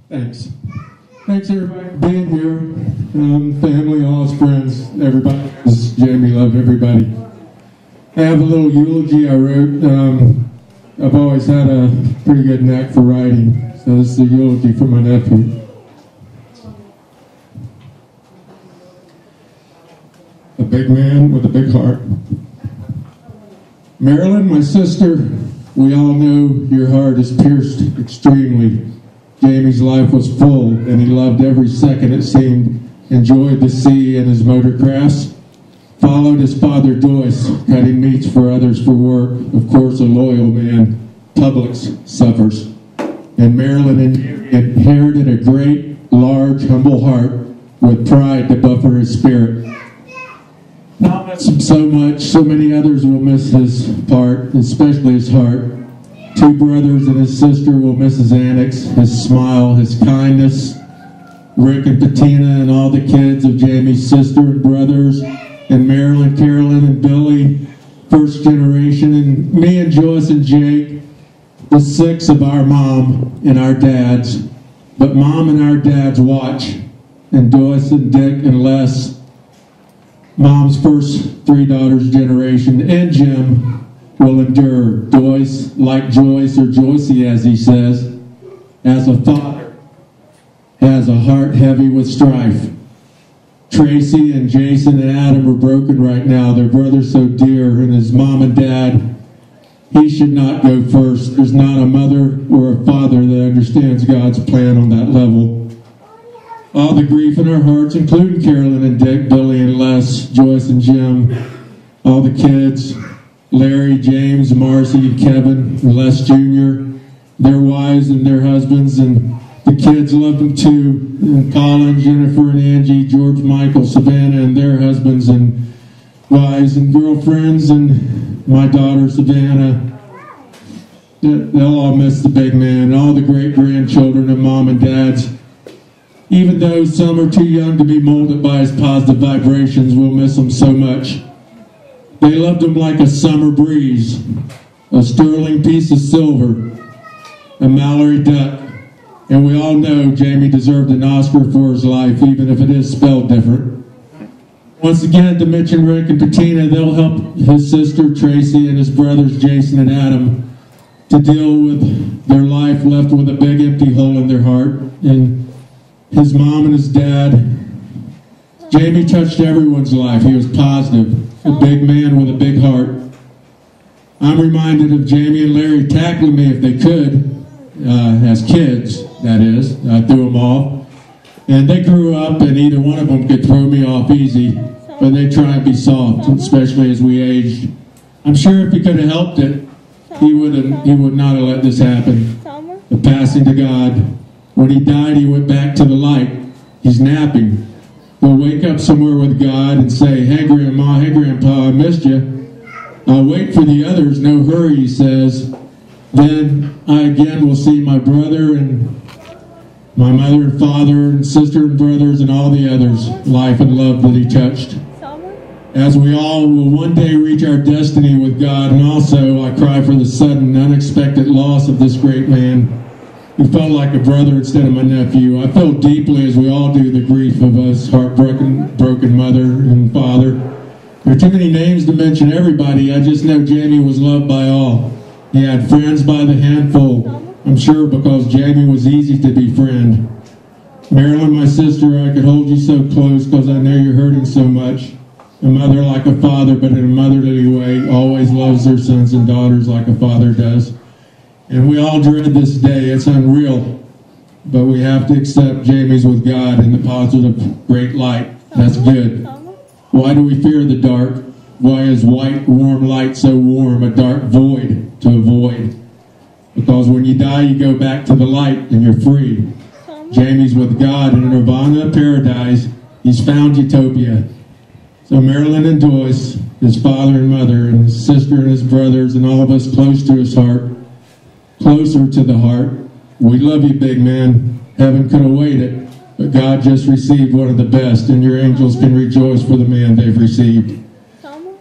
Thanks. Thanks everybody for being here. Family, all his friends, everybody. Jamie loved everybody. I have a little eulogy I wrote. I've always had a pretty good knack for writing, so this is a eulogy for my nephew. A big man with a big heart. Marilyn, my sister, we all know your heart is pierced extremely. Jamie's life was full, and he loved every second, it seemed, enjoyed the sea and his motorcrafts, followed his father Doyce, cutting meats for others for work, of course a loyal man. Publix suffers. And Marilyn inherited a great, large, humble heart with pride to buffer his spirit. I'll miss him so much, so many others will miss his part, especially his heart. 2 brothers and his sister will miss his antics, his smile, his kindness. Rick and Petina and all the kids of Jamie's sister and brothers, and Marilyn, Carolyn and Billie, first generation, and me and Joyce and Jake, the 6 of our mom and our dads. But mom and our dads watch, and Joyce and Dick and Les, mom's first 3 daughters generation, and Jim will endure. Doyce, like Joyce or Joycie as he says, as a father, has a heart heavy with strife. Tracy and Jason and Adam are broken right now. Their brother's so dear, and his mom and dad, he should not go first. There's not a mother or a father that understands God's plan on that level. All the grief in our hearts, including Carolyn and Dick, Billie and Les, Joyce and Jim, all the kids, Larry, James, Marcie, Kevin, Les Jr., their wives and their husbands, and the kids loved them too, and Paula and Jennifer and Angie, George, Michael, Savanah, and their husbands and wives and girlfriends, and my daughter Savanah. They'll all miss the big man, and all the great-grandchildren and mom and dads. Even though some are too young to be molded by his positive vibrations, we'll miss them so much. They loved him like a summer breeze, a sterling piece of silver, a mallory duck, and we all know Jamie deserved an Oscar for his life, even if it is spelled different. Once again, to mention Rick and Petina, they'll help his sister Tracy and his brothers Jason and Adam to deal with their life left with a big empty hole in their heart. And his mom and his dad, Jamie touched everyone's life. He was positive, a big man with a big heart. I'm reminded of Jamie and Larry tackling me if they could, as kids, that is. I threw them off. And they grew up, and either one of them could throw me off easy, but they try and be soft, especially as we aged. I'm sure if he could have helped it, he would not have let this happen. The passing to God. When he died, he went back to the light. He's napping. He'll wake up somewhere with God and say, "Hey, Grandma, hey, Grandpa, I missed you. I'll wait for the others, no hurry," he says. Then I again will see my brother and my mother and father and sister and brothers and all the others, life and love that he touched. As we all will one day reach our destiny with God, and also I cry for the sudden, unexpected loss of this great man. He felt like a brother instead of my nephew. I feel deeply, as we all do, the grief of us heartbroken mother and father. There are too many names to mention everybody. I just know Jamie was loved by all. He had friends by the handful, I'm sure because Jamie was easy to befriend. Marilyn, my sister, I could hold you so close because I know you're hurting so much. A mother like a father, but in a motherly way, always loves their sons and daughters like a father does. And we all dread this day. It's unreal. But we have to accept Jamie's with God in the positive, great light. That's good. Why do we fear the dark? Why is white, warm light so warm, a dark void to avoid? Because when you die, you go back to the light and you're free. Jamie's with God in nirvana, paradise. He's found utopia. So Marilyn and Doyce, his father and mother, and his sister and his brothers, and all of us close to his heart, closer to the heart. We love you, big man. Heaven could have waited, but God just received one of the best, and your angels can rejoice for the man they've received.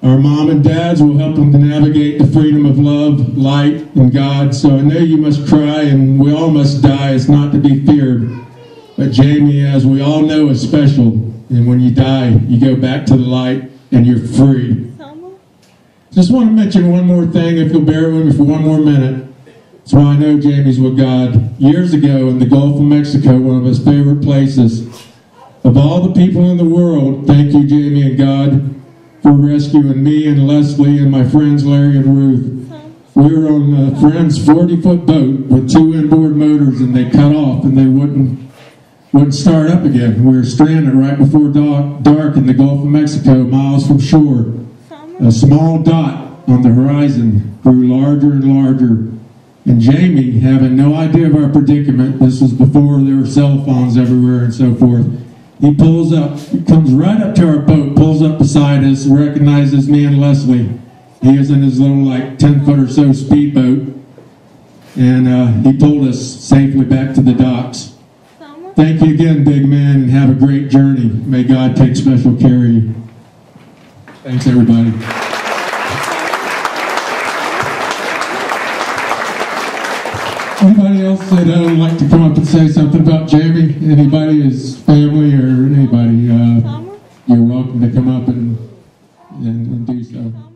Our mom and dads will help them to navigate the freedom of love, light, and God. So I know you must cry and we all must die. It's not to be feared. But Jamie, as we all know, is special. And when you die, you go back to the light and you're free. Just want to mention one more thing, if you'll bear with me for one more minute. That's why I know Jamie's with God. Years ago in the Gulf of Mexico, one of his favorite places, of all the people in the world, thank you, Jamie and God, for rescuing me and Leslie and my friends Larry and Ruth. We were on a friend's 40-foot boat with 2 inboard motors, and they cut off and they wouldn't start up again. We were stranded right before dark in the Gulf of Mexico, miles from shore. A small dot on the horizon grew larger and larger. And Jamie, having no idea of our predicament, this was before there were cell phones everywhere and so forth, he pulls up, he comes right up to our boat, pulls up beside us, recognizes me and Leslie. He was in his little, like, 10-foot or so speedboat, and he pulled us safely back to the docks. Thank you again, big man, and have a great journey. May God take special care of you. Thanks, everybody. Anybody else that would like to come up and say something about Jamie? Anybody, his family, or anybody? You're welcome to come up and do so.